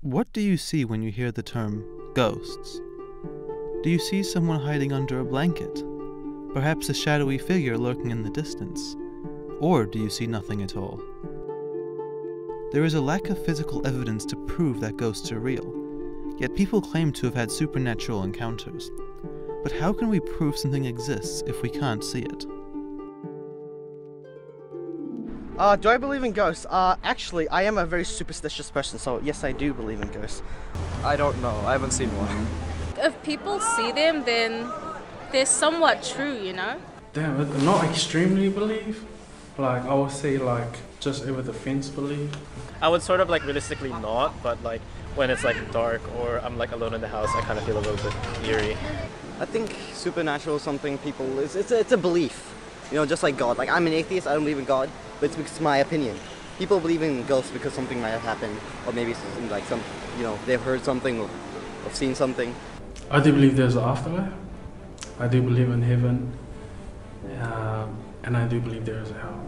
What do you see when you hear the term ghosts? Do you see someone hiding under a blanket? Perhaps a shadowy figure lurking in the distance? Or do you see nothing at all? There is a lack of physical evidence to prove that ghosts are real, yet people claim to have had supernatural encounters. But how can we prove something exists if we can't see it? Do I believe in ghosts? Actually, I am a very superstitious person, so yes, I do believe in ghosts. I don't know. I haven't seen one. If people see them, then they're somewhat true, you know? Damn, not extremely believe. Like, I would say, like, just over the fence believe. I would sort of like realistically not, but like when it's like dark or I'm like alone in the house, I kind of feel a little bit eerie. I think supernatural is something people, it's a belief. You know, just like God. Like, I'm an atheist, I don't believe in God, but it's because it's my opinion. People believe in ghosts because something might have happened, or maybe like some, you know, they've heard something or seen something. I do believe there's an afterlife. I do believe in heaven. And I do believe there is a hell.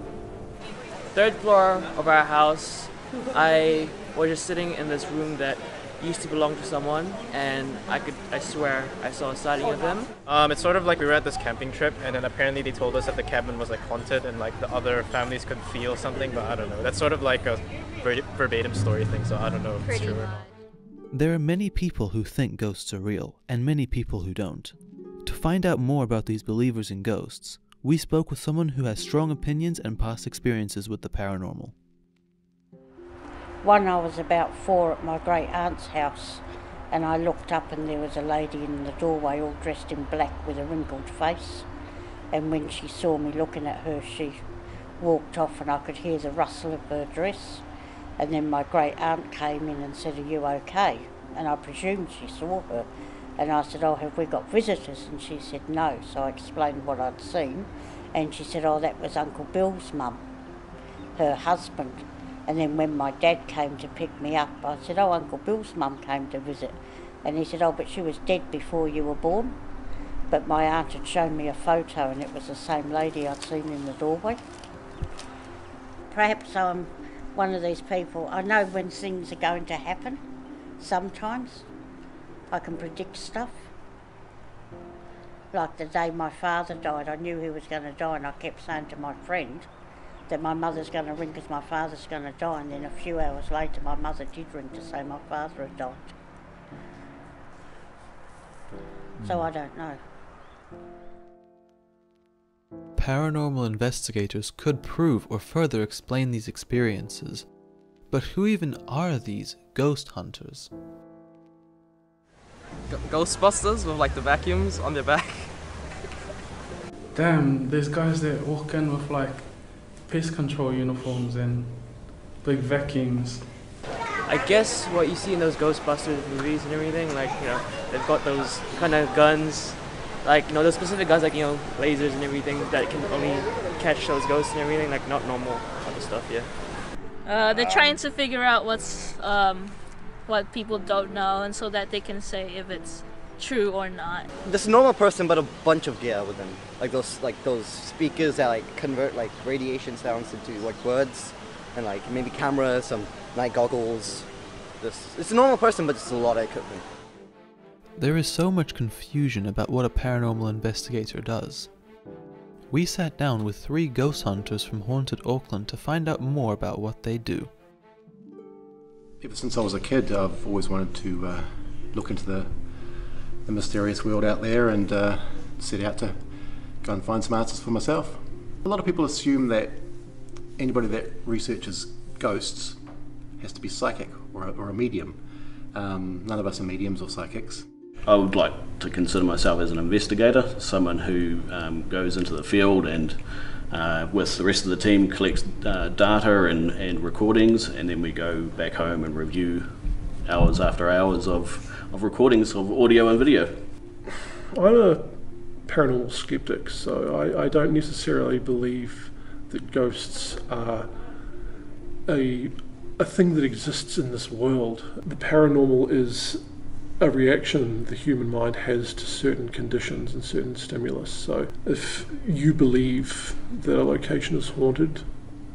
Third floor of our house, I was just sitting in this room that used to belong to someone, and I swear I saw a sighting of them. It's sort of like we were at this camping trip, and then apparently they told us that the cabin was like haunted and like the other families could feel something, but I don't know. That's sort of like a verbatim story thing, so I don't know if it's true or not. There are many people who think ghosts are real, and many people who don't. To find out more about these believers in ghosts, we spoke with someone who has strong opinions and past experiences with the paranormal. I was about 4 at my great aunt's house, and I looked up and there was a lady in the doorway all dressed in black with a wrinkled face, and when she saw me looking at her, she walked off and I could hear the rustle of her dress, and then my great aunt came in and said, "Are you okay?" And I presumed she saw her, and I said, "Oh, have we got visitors?" And she said no. So I explained what I'd seen, and she said, "Oh, that was Uncle Bill's mum, her husband." And then when my dad came to pick me up, I said, "Oh, Uncle Bill's mum came to visit." And he said, "Oh, but she was dead before you were born." But my aunt had shown me a photo and it was the same lady I'd seen in the doorway. Perhaps I'm one of these people, I know when things are going to happen. Sometimes I can predict stuff. Like the day my father died, I knew he was going to die, and I kept saying to my friend that my mother's going to ring because my father's going to die, and then a few hours later my mother did ring to say my father had died. So I don't know. Paranormal investigators could prove or further explain these experiences, but who even are these ghost hunters? Ghostbusters with like the vacuums on their back. Damn, there's guys that walk in with like pest control uniforms and big vacuums. I guess what you see in those Ghostbusters movies and everything, like, you know, they've got those kind of guns, like, you know, those specific guns, like, you know, lasers and everything that can only catch those ghosts and everything, like, not normal other stuff, yeah. They're trying to figure out what people don't know, and so that they can say if it's true or not. Just a normal person, but a bunch of gear with them. Like those speakers that like convert like radiation sounds into like words, and like maybe cameras, some night goggles. It's a normal person, but it's a lot of equipment. There is so much confusion about what a paranormal investigator does. We sat down with 3 ghost hunters from Haunted Auckland to find out more about what they do. Ever since I was a kid, I've always wanted to look into the mysterious world out there and set out to go and find some answers for myself. A lot of people assume that anybody that researches ghosts has to be psychic or a medium. None of us are mediums or psychics. I would like to consider myself as an investigator, someone who goes into the field and with the rest of the team collects data and recordings, and then we go back home and review hours after hours of recordings of audio and video. I'm a paranormal skeptic, so I don't necessarily believe that ghosts are a thing that exists in this world. The paranormal is a reaction the human mind has to certain conditions and certain stimulus. So if you believe that a location is haunted,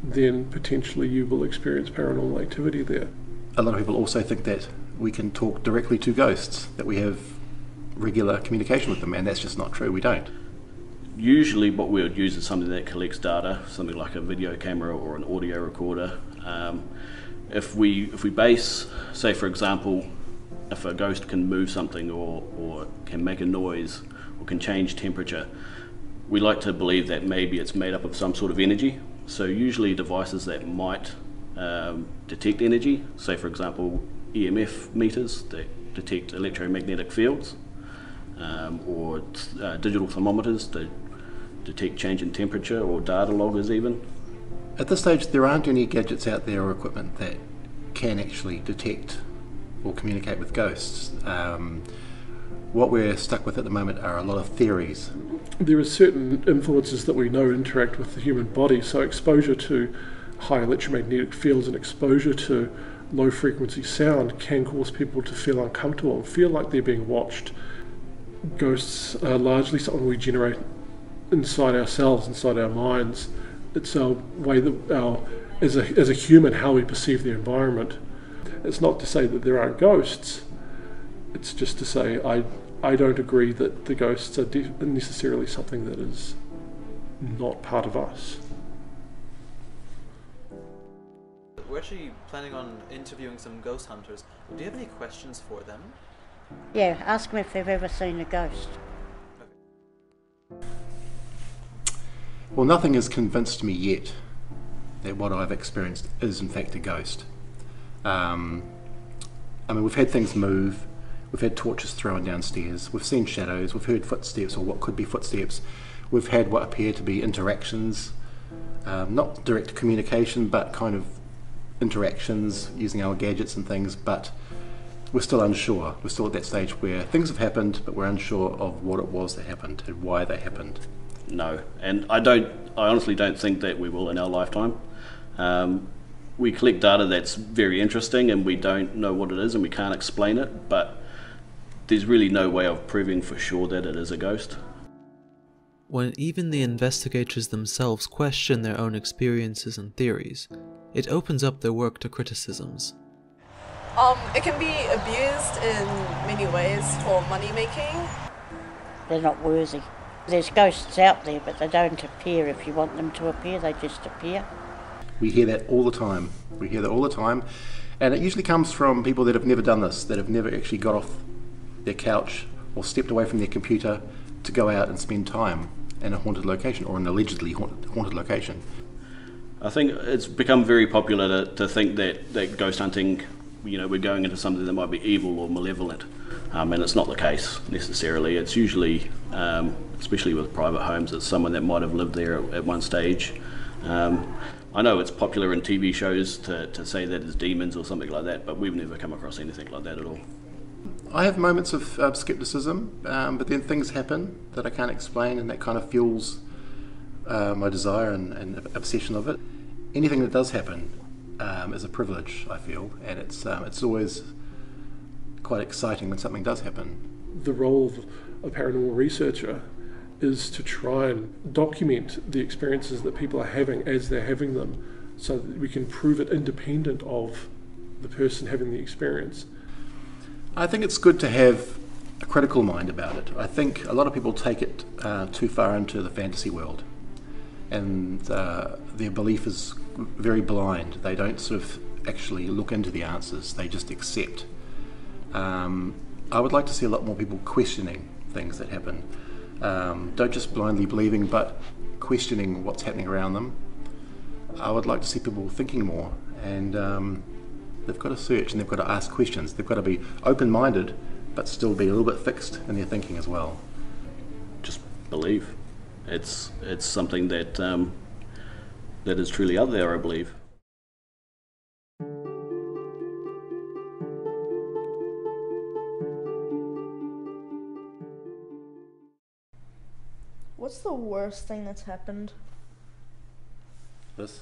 then potentially you will experience paranormal activity there. A lot of people also think that we can talk directly to ghosts, that we have regular communication with them, and that's just not true. We don't. Usually what we would use is something that collects data, something like a video camera or an audio recorder. If we base, say for example, if a ghost can move something or can make a noise or can change temperature, we like to believe that maybe it's made up of some sort of energy. So usually devices that might detect energy, say for example EMF meters that detect electromagnetic fields, or digital thermometers to detect change in temperature, or data loggers even. At this stage, there aren't any gadgets out there or equipment that can actually detect or communicate with ghosts. What we're stuck with at the moment are a lot of theories. There are certain influences that we know interact with the human body, so exposure to high electromagnetic fields and exposure to low frequency sound can cause people to feel uncomfortable and feel like they're being watched. Ghosts are largely something we generate inside ourselves, inside our minds. It's our way that as a human, how we perceive the environment. It's not to say that there aren't ghosts, it's just to say I don't agree that the ghosts are necessarily something that is not part of us. We're actually planning on interviewing some ghost hunters. Do you have any questions for them? Yeah, ask them if they've ever seen a ghost. Well, nothing has convinced me yet that what I've experienced is in fact a ghost. I mean, we've had things move, we've had torches thrown downstairs, we've seen shadows, we've heard footsteps or what could be footsteps, we've had what appear to be interactions, not direct communication but kind of interactions using our gadgets and things, but we're still unsure. We're still at that stage where things have happened but we're unsure of what it was that happened and why they happened. No, and I honestly don't think that we will in our lifetime. We collect data that's very interesting and we don't know what it is and we can't explain it, but there's really no way of proving for sure that it is a ghost. When even the investigators themselves question their own experiences and theories, it opens up their work to criticisms. It can be abused in many ways for money making. They're not worthy. There's ghosts out there, but they don't appear if you want them to appear, they just appear. We hear that all the time. We hear that all the time, and it usually comes from people that have never done this, that have never actually got off their couch or stepped away from their computer to go out and spend time in a haunted location or an allegedly haunted location. I think it's become very popular to think that ghost hunting, you know, we're going into something that might be evil or malevolent, and it's not the case necessarily. It's usually, especially with private homes, it's someone that might have lived there at one stage. I know it's popular in TV shows to say that it's demons or something like that, but we've never come across anything like that at all. I have moments of skepticism, but then things happen that I can't explain, and that kind of fuels my desire and obsession of it. Anything that does happen is a privilege, I feel, and it's always quite exciting when something does happen. The role of a paranormal researcher is to try and document the experiences that people are having as they're having them, so that we can prove it independent of the person having the experience. I think it's good to have a critical mind about it. I think a lot of people take it too far into the fantasy world, and their belief is very blind. They don't sort of actually look into the answers, they just accept. I would like to see a lot more people questioning things that happen. Don't just blindly believing, but questioning what's happening around them. I would like to see people thinking more, and they've got to search and they've got to ask questions. They've got to be open-minded, but still be a little bit fixed in their thinking as well. Just believe. It's something that that is truly out there, I believe. What's the worst thing that's happened? This.